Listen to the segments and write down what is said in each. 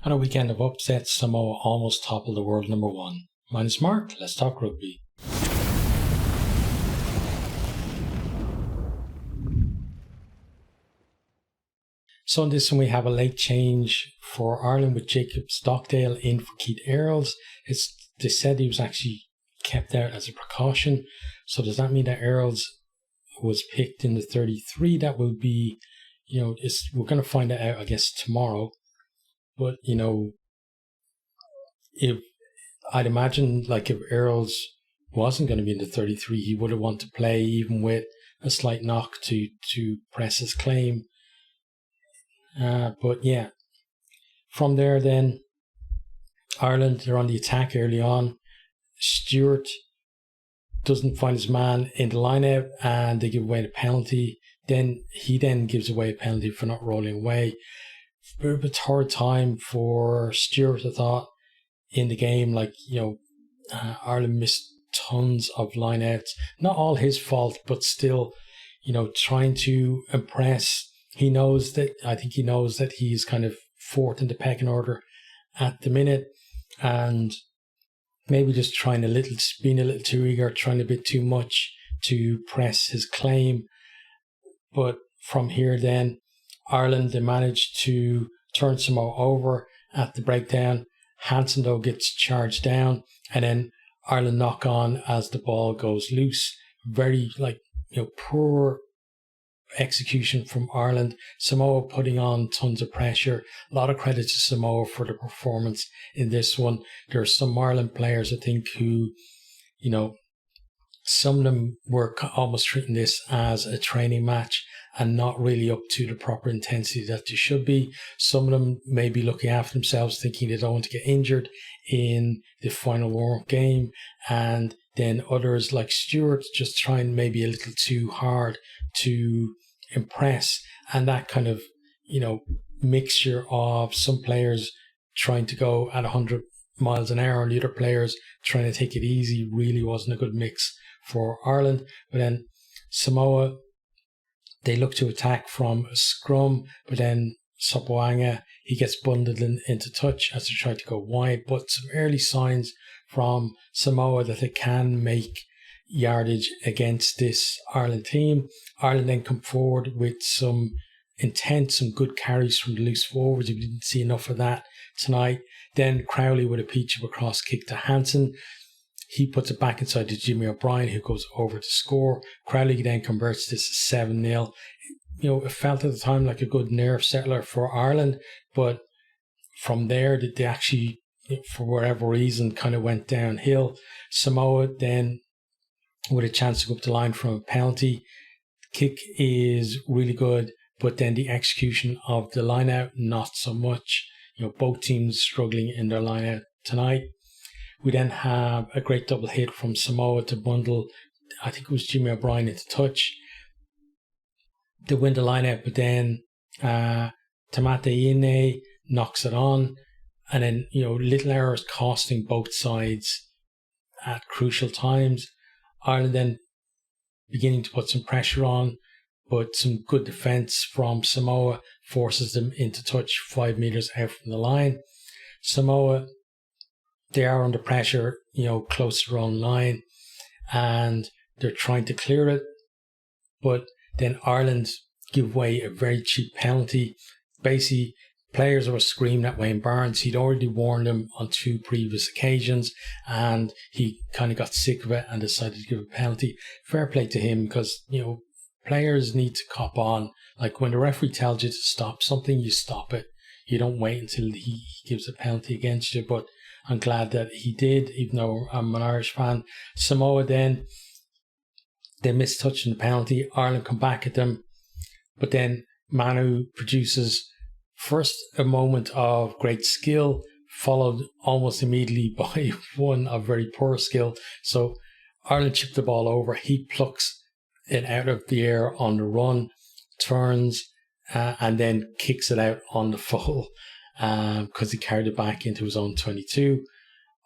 On a weekend of upsets, Samoa almost toppled the world number one. Mine is Mark, let's talk rugby. So in this one we have a late change for Ireland with Jacob Stockdale in for Keith Earls. They said he was actually kept out as a precaution. So does that mean that Earls was picked in the 33? That will be, we're going to find that out, I guess, tomorrow. But, if I'd imagine, like, if Earls wasn't going to be in the 33, he would have wanted to play even with a slight knock to press his claim. But yeah, from there then, Ireland, they're on the attack early on. Stewart doesn't find his man in the line-out and they give away the penalty. Then he gives away a penalty for not rolling away. A bit of a third time for Stewart, I thought, in the game. Ireland missed tons of line-outs. Not all his fault, but still, trying to impress. I think he knows that he's kind of fourth in the pecking order at the minute, and maybe just being a little too eager, trying a bit too much to press his claim. But from here then, Ireland, they managed to turn Samoa over at the breakdown. Hansen, though, gets charged down, and then Ireland knock on as the ball goes loose. Very, poor execution from Ireland. Samoa putting on tons of pressure. A lot of credit to Samoa for the performance in this one. There are some Ireland players, I think, who, some of them were almost treating this as a training match and not really up to the proper intensity that they should be. Some of them may be looking after themselves, thinking they don't want to get injured in the final warm-up game. And then others like Stewart just trying maybe a little too hard to impress. And that kind of, mixture of some players trying to go at 100 miles an hour and the other players trying to take it easy really wasn't a good mix for Ireland. But then Samoa, they look to attack from a scrum, but then Sopoaga, he gets bundled into touch as they try to go wide. But some early signs from Samoa that they can make yardage against this Ireland team. Ireland then come forward with some intent, some good carries from the loose forwards. We didn't see enough of that tonight. Then Crowley with a peach of a cross kick to Hansen. He puts it back inside to Jimmy O'Brien, who goes over to score. Crowley then converts this to 7-0. It felt at the time like a good nerve settler for Ireland, but from there, they actually, for whatever reason, kind of went downhill. Samoa then with a chance to go up the line from a penalty. Kick is really good, but then the execution of the line-out, not so much. Both teams struggling in their line-out tonight. We then have a great double hit from Samoa to bundle, I think it was Jimmy O'Brien into touch. They win the line-out, but then Tamate Ine knocks it on. And then, little errors costing both sides at crucial times. Ireland then beginning to put some pressure on, but some good defence from Samoa forces them into touch 5 metres out from the line. Samoa, they are under pressure, close to their own line, and they're trying to clear it. But then Ireland give away a very cheap penalty. Basically, players were screaming at Wayne Barnes. He'd already warned them on 2 previous occasions, and he kind of got sick of it and decided to give a penalty. Fair play to him, because, players need to cop on. Like, when the referee tells you to stop something, you stop it. You don't wait until he gives a penalty against you. But I'm glad that he did, even though I'm an Irish fan. Samoa then, they mistouching the penalty. Ireland come back at them. But then Manu produces first a moment of great skill, followed almost immediately by one of very poor skill. So Ireland chipped the ball over. He plucks it out of the air on the run, turns, and then kicks it out on the full because he carried it back into his own 22.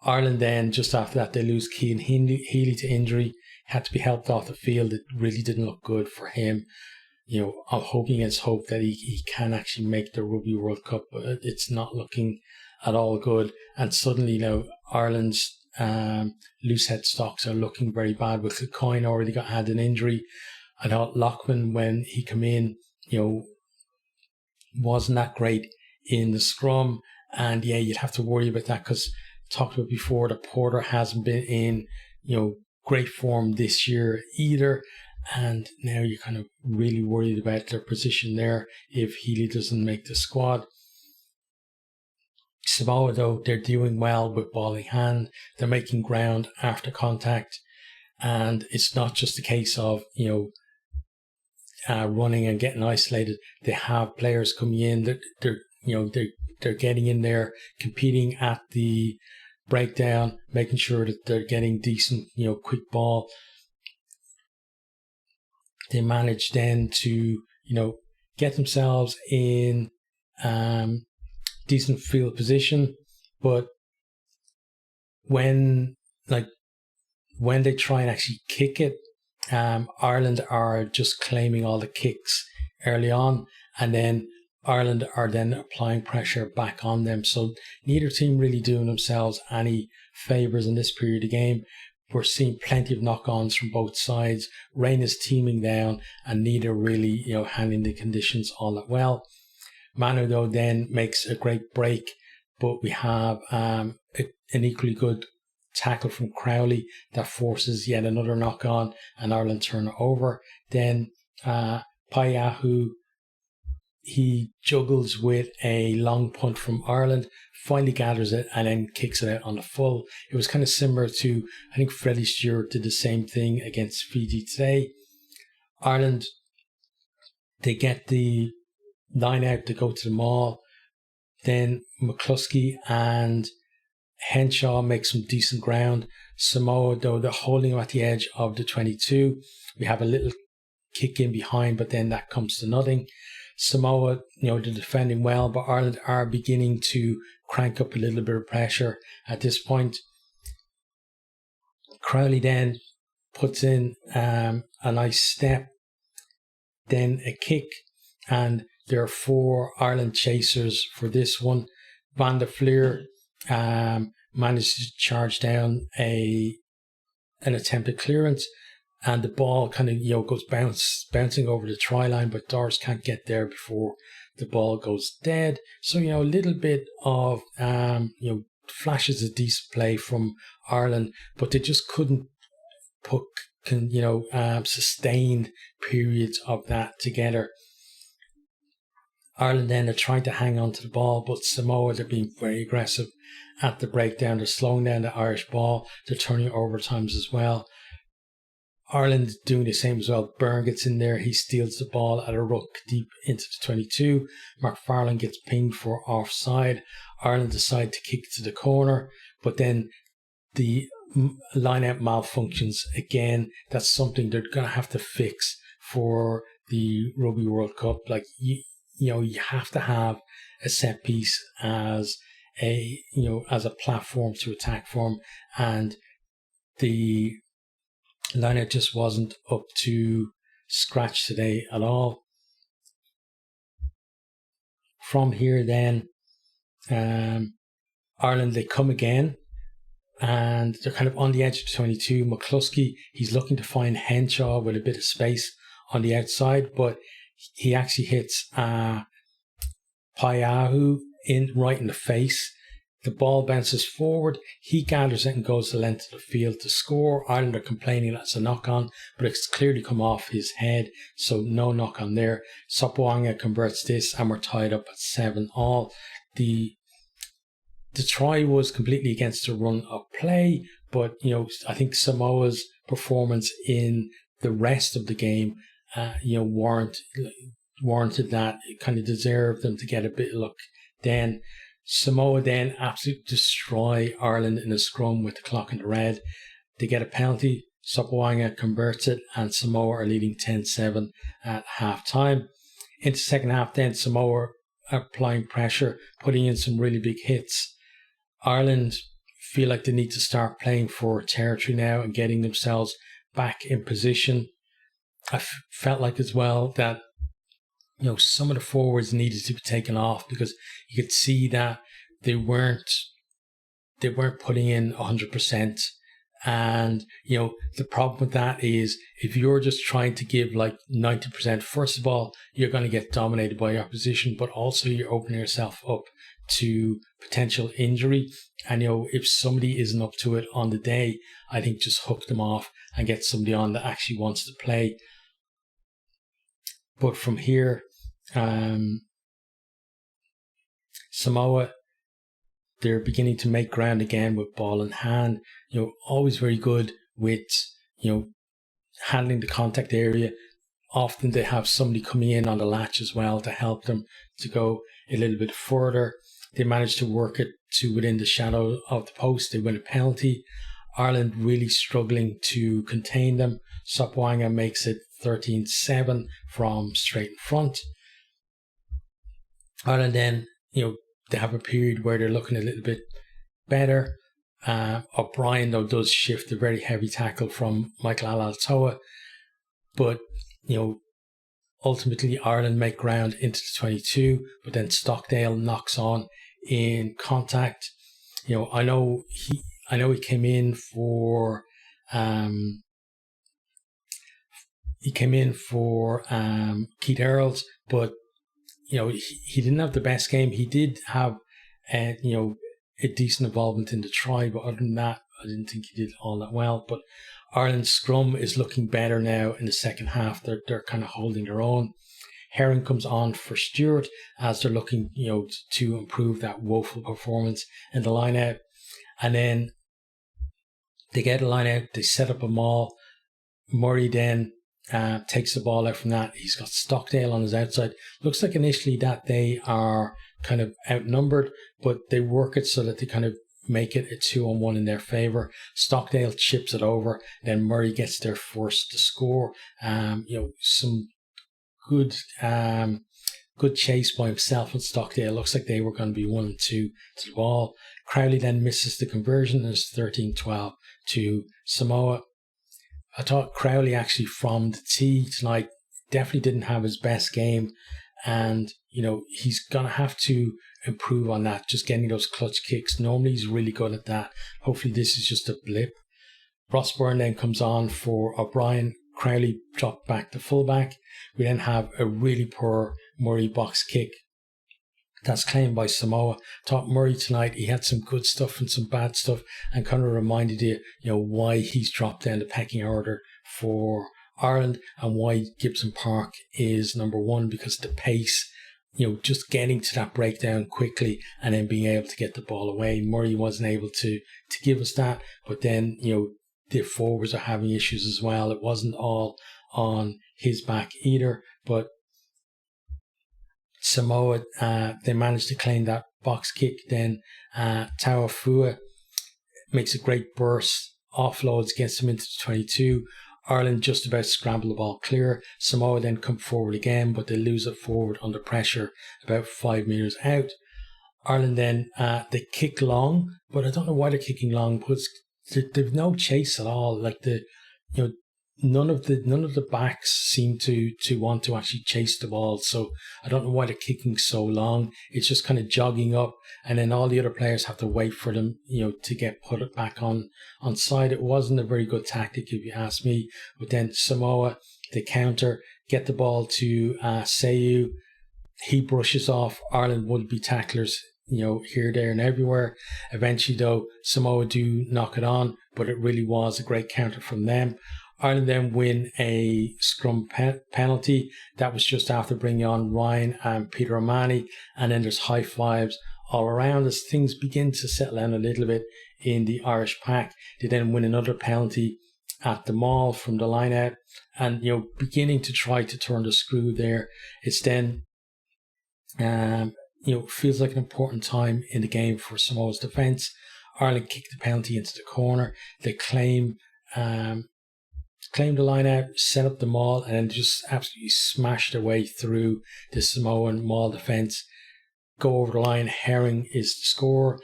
Ireland then, just after that, they lose Cian Healy to injury. Had to be helped off the field. It really didn't look good for him. I'm hoping against hope that he can actually make the Rugby World Cup, but it's not looking at all good. And suddenly, Ireland's loose head stocks are looking very bad. With Coyne already had an injury. I thought Lockman, when he came in, wasn't that great in the scrum. And yeah, you'd have to worry about that because talked about before that Porter hasn't been in, great form this year either. And now you're kind of really worried about their position there if Healy doesn't make the squad. Samoa, though, they're doing well with ball in hand. They're making ground after contact. And it's not just a case of, running and getting isolated. They have players coming in. They're getting in there, competing at the breakdown, making sure that they're getting decent, quick ball. They manage then to, get themselves in decent field position. But when they try and actually kick it, Ireland are just claiming all the kicks early on, and then Ireland are then applying pressure back on them. So neither team really doing themselves any favours in this period of game. We're seeing plenty of knock-ons from both sides. Rain is teaming down, and neither really, handling the conditions all that well. Manu, though, then makes a great break, but we have an equally good tackle from Crowley that forces yet another knock-on, and Ireland turn it over. Then Paiahu, he juggles with a long punt from Ireland, finally gathers it, and then kicks it out on the full. It was kind of similar to, I think Freddie Stewart did the same thing against Fiji today. Ireland, they get the line out to go to the maul. Then McCluskey and Henshaw make some decent ground. Samoa, though, they're holding him at the edge of the 22. We have a little kick in behind, but then that comes to nothing. Samoa, they're defending well, but Ireland are beginning to crank up a little bit of pressure at this point. Crowley then puts in a nice step, then a kick, and there are 4 Ireland chasers for this one. Van der Fleer managed to charge down an attempted clearance, and the ball kind of goes bouncing over the try line, but Doris can't get there before the ball goes dead. So a little bit of flashes of decent play from Ireland, but they just couldn't put sustained periods of that together. Ireland then are trying to hang on to the ball, but Samoa, they're being very aggressive at the breakdown. They're slowing down the Irish ball. They're turning over times as well. Ireland doing the same as well. Byrne gets in there. He steals the ball at a ruck deep into the 22. McFarlane gets pinged for offside. Ireland decide to kick to the corner, but then the line-out malfunctions again. That's something they're going to have to fix for the Rugby World Cup. You have to have a set piece as a platform to attack from, and the lineup just wasn't up to scratch today at all. From here then, Ireland, they come again, and they're kind of on the edge of 22. McCluskey, he's looking to find Henshaw with a bit of space on the outside, but he actually hits Paiahu right in the face. The ball bounces forward. He gathers it and goes the length of the field to score. Ireland are complaining that's a knock-on, but it's clearly come off his head, so no knock-on there. Sopoanga converts this, and we're tied up at 7-all. The try was completely against the run of play, but I think Samoa's performance in the rest of the game warranted that. It kind of deserved them to get a bit of luck. Then Samoa then absolutely destroy Ireland in a scrum with the clock in the red. They get a penalty. Sopoanga converts it, and Samoa are leading 10-7 at half time. Into second half then, Samoa are applying pressure, putting in some really big hits. Ireland feel like they need to start playing for territory now and getting themselves back in position. I felt like as well that some of the forwards needed to be taken off, because you could see that they weren't putting in 100%. And, the problem with that is, if you're just trying to give like 90%, first of all, you're going to get dominated by your opposition, but also you're opening yourself up to potential injury. And, if somebody isn't up to it on the day, I think just hook them off and get somebody on that actually wants to play. But from here, Samoa, they're beginning to make ground again with ball in hand. Always very good with, handling the contact area. Often they have somebody coming in on the latch as well to help them to go a little bit further. They manage to work it to within the shadow of the post. They win a penalty. Ireland really struggling to contain them. Sopwanga makes it 13-7 from straight in front. Ireland then, they have a period where they're looking a little bit better. O'Brien, though, does shift a very heavy tackle from Michael Alatoa. But, ultimately Ireland make ground into the 22, but then Stockdale knocks on in contact. I know he came in for Keith Earls, but he didn't have the best game. He did have a decent involvement in the try, but other than that, I didn't think he did all that well. But Ireland's scrum is looking better now in the second half. They're kind of holding their own. Herring comes on for Stewart as they're looking, to improve that woeful performance in the line out. And then they get a line out, they set up a maul. Murray then takes the ball out from that. He's got Stockdale on his outside. Looks like initially that they are kind of outnumbered, but they work it so that they kind of make it a 2-on-1 in their favour. Stockdale chips it over, then Murray gets there first to score. Some good chase by himself and Stockdale. Looks like they were going to be 1-2 to the ball. Crowley then misses the conversion. It's 13-12 to Samoa. I thought Crowley actually from the tee tonight definitely didn't have his best game, and he's gonna have to improve on that, just getting those clutch kicks. Normally he's really good at that. Hopefully this is just a blip. Rossburn then comes on for O'Brien. Crowley dropped back to fullback. We then have a really poor Murray box kick that's claimed by Samoa. Thought Murray tonight, he had some good stuff and some bad stuff, and kind of reminded you, why he's dropped down the pecking order for Ireland and why Gibson Park is number one, because the pace, just getting to that breakdown quickly and then being able to get the ball away. Murray wasn't able to give us that, but then, the forwards are having issues as well. It wasn't all on his back either, but Samoa, they managed to claim that box kick. Then Tauafua makes a great burst, offloads, gets them into the 22. Ireland just about scramble the ball clear. Samoa then come forward again, but they lose it forward under pressure about 5 meters out. Ireland then, they kick long, but I don't know why they're kicking long, because they've no chase at all. Like none of the backs seem to want to actually chase the ball. So I don't know why they're kicking so long. It's just kind of jogging up, and then all the other players have to wait for them, to get put it back on side. It wasn't a very good tactic, if you ask me. But then Samoa, they counter, get the ball to Seyu. He brushes off Ireland would-be tacklers, here, there, and everywhere. Eventually, though, Samoa do knock it on, but it really was a great counter from them. Ireland then win a scrum penalty. That was just after bringing on Ryan and Peter O'Mahony, and then there's high fives all around as things begin to settle down a little bit in the Irish pack. They then win another penalty at the maul from the line out, and beginning to try to turn the screw there. It's then feels like an important time in the game for Samoa's defence. Ireland kick the penalty into the corner. They claim the line out, set up the maul, and then just absolutely smash their way through the Samoan maul defence. Go over the line. Herring is the score.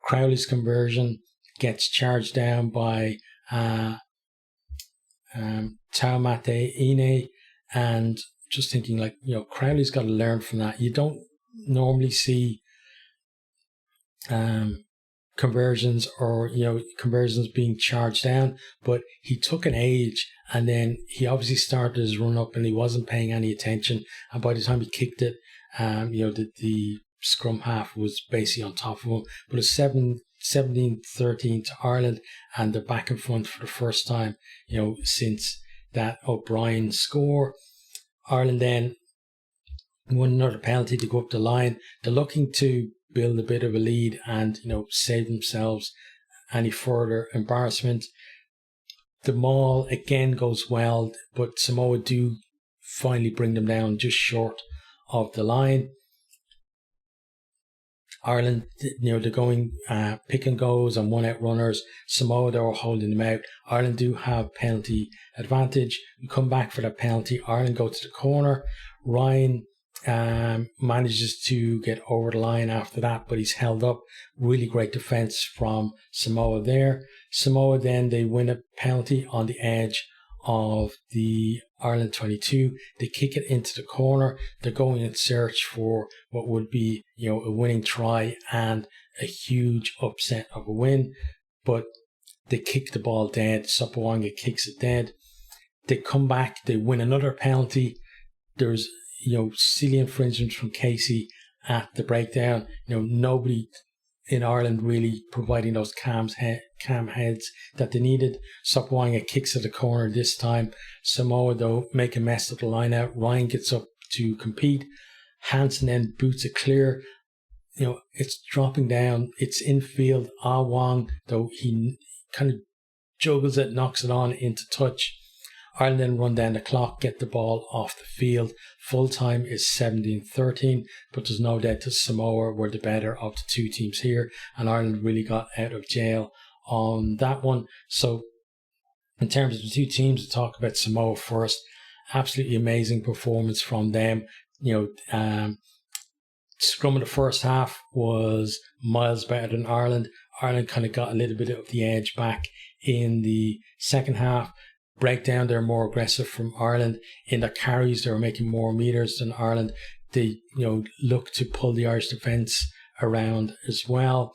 Crowley's conversion gets charged down by Taumate Ine, and just thinking like, Crowley's got to learn from that. You don't normally see conversions or conversions being charged down, but he took an age, and then he obviously started his run up and he wasn't paying any attention, and by the time he kicked it, the scrum half was basically on top of him. But it's 17-13 to Ireland, and they're back in front for the first time since that O'Brien score. Ireland then won another penalty to go up the line. They're looking to build a bit of a lead and save themselves any further embarrassment. The maul again goes well, but Samoa do finally bring them down just short of the line. Ireland, they're going pick and goes and one out runners. Samoa, they were holding them out. Ireland do have penalty advantage. We come back for that penalty. Ireland go to the corner. Ryan manages to get over the line after that, but he's held up. Really great defense from Samoa there. Samoa then, they win a penalty on the edge of the Ireland 22. They kick it into the corner. They're going in search for what would be a winning try and a huge upset of a win, but they kick the ball dead. Sopoaga kicks it dead. They come back, they win another penalty. There's silly infringements from Casey at the breakdown. Nobody in Ireland really providing those calm heads that they needed. Sopoaga kicks at the corner this time. Samoa, though, make a mess of the line out. Ryan gets up to compete. Hansen then boots it clear. It's dropping down. It's infield. Ah Wong, though, he kind of juggles it, knocks it on into touch. Ireland then run down the clock, get the ball off the field. Full time is 17-13, but there's no doubt that Samoa were the better of the two teams here, and Ireland really got out of jail on that one. So in terms of the two teams, to talk about Samoa first, absolutely amazing performance from them. Scrum of the first half was miles better than Ireland. Ireland kind of got a little bit of the edge back in the second half. Breakdown, they're more aggressive from Ireland. In their carries, they were making more meters than Ireland. They, look to pull the Irish defence around as well.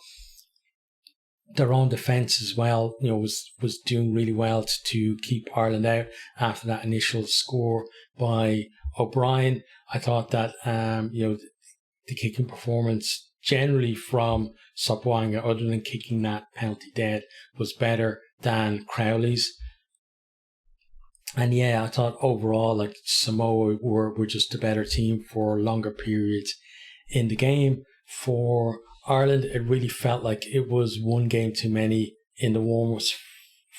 Their own defence as well, was doing really well to keep Ireland out after that initial score by O'Brien. I thought that, the kicking performance generally from Sopoaga, other than kicking that penalty dead, was better than Crowley's. And yeah, I thought overall, like, Samoa were just a better team for longer periods in the game. For Ireland, it really felt like it was one game too many in the warm-ups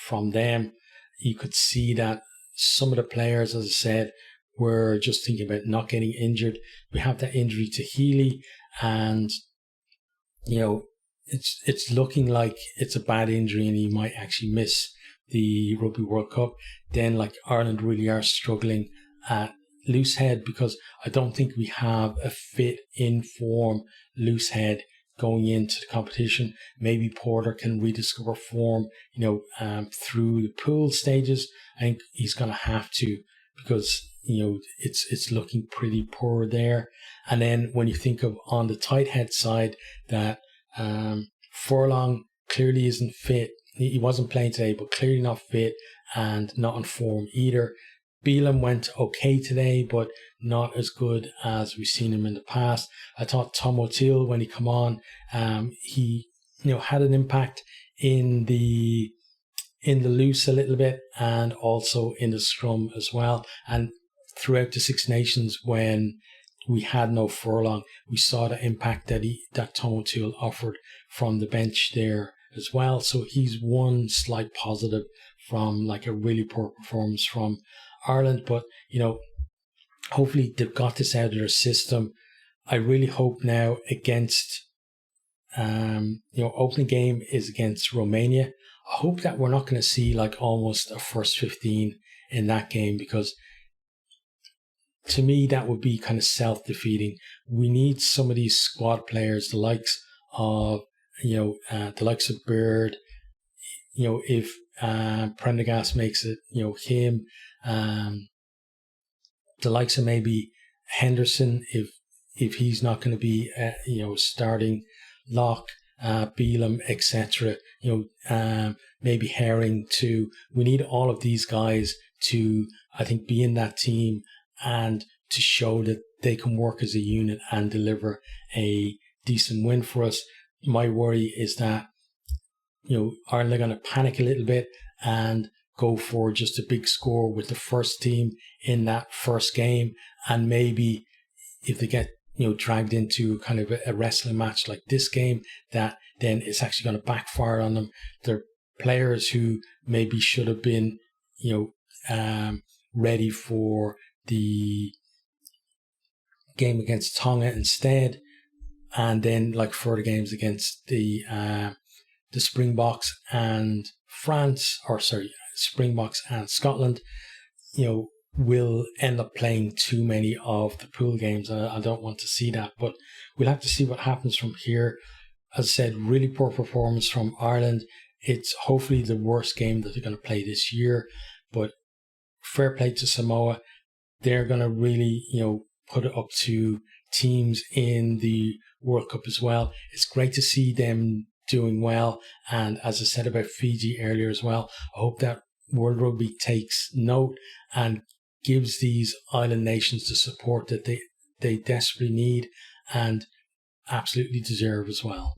from them. You could see that some of the players, as I said, were just thinking about not getting injured. We have that injury to Healy, and it's looking like it's a bad injury and he might actually miss the Rugby World Cup. Then, like, Ireland really are struggling at loose head, because I don't think we have a fit, in form loose head going into the competition. Maybe Porter can rediscover form, through the pool stages. I think he's going to have to, because it's looking pretty poor there. And then when you think of on the tight head side, that Furlong clearly isn't fit. He wasn't playing today, but clearly not fit and not in form either. Beelan went okay today, but not as good as we've seen him in the past. I thought Tom O'Teal, when he come on, he had an impact in the loose a little bit, and also in the scrum as well. And throughout the Six Nations, when we had no Furlong, we saw the impact that Tom O'Teal offered from the bench there as well. So he's one slight positive from, like, a really poor performance from Ireland. But hopefully they've got this out of their system. I really hope now against opening game is against Romania. I hope that we're not going to see like almost a first 15 in that game, because to me that would be kind of self-defeating. We need some of these squad players, the likes of Bird, if Prendergast makes it, him, the likes of maybe Henderson, if he's not going to be, starting lock, Beelum, etc. Maybe Herring too. We need all of these guys to, I think, be in that team and to show that they can work as a unit and deliver a decent win for us. My worry is that, Ireland are going to panic a little bit and go for just a big score with the first team in that first game. And maybe if they get, dragged into kind of a wrestling match like this game, that then it's actually going to backfire on them. They're players who maybe should have been, ready for the game against Tonga instead. And then like further games against the Springboks and Springboks and Scotland, will end up playing too many of the pool games. I don't want to see that, but we'll have to see what happens from here. As I said, really poor performance from Ireland. It's hopefully the worst game that they're going to play this year, but fair play to Samoa. They're going to really, put it up to teams in the World Cup as well. It's great to see them doing well. And as I said about Fiji earlier as well, I hope that World Rugby takes note and gives these island nations the support that they desperately need and absolutely deserve as well.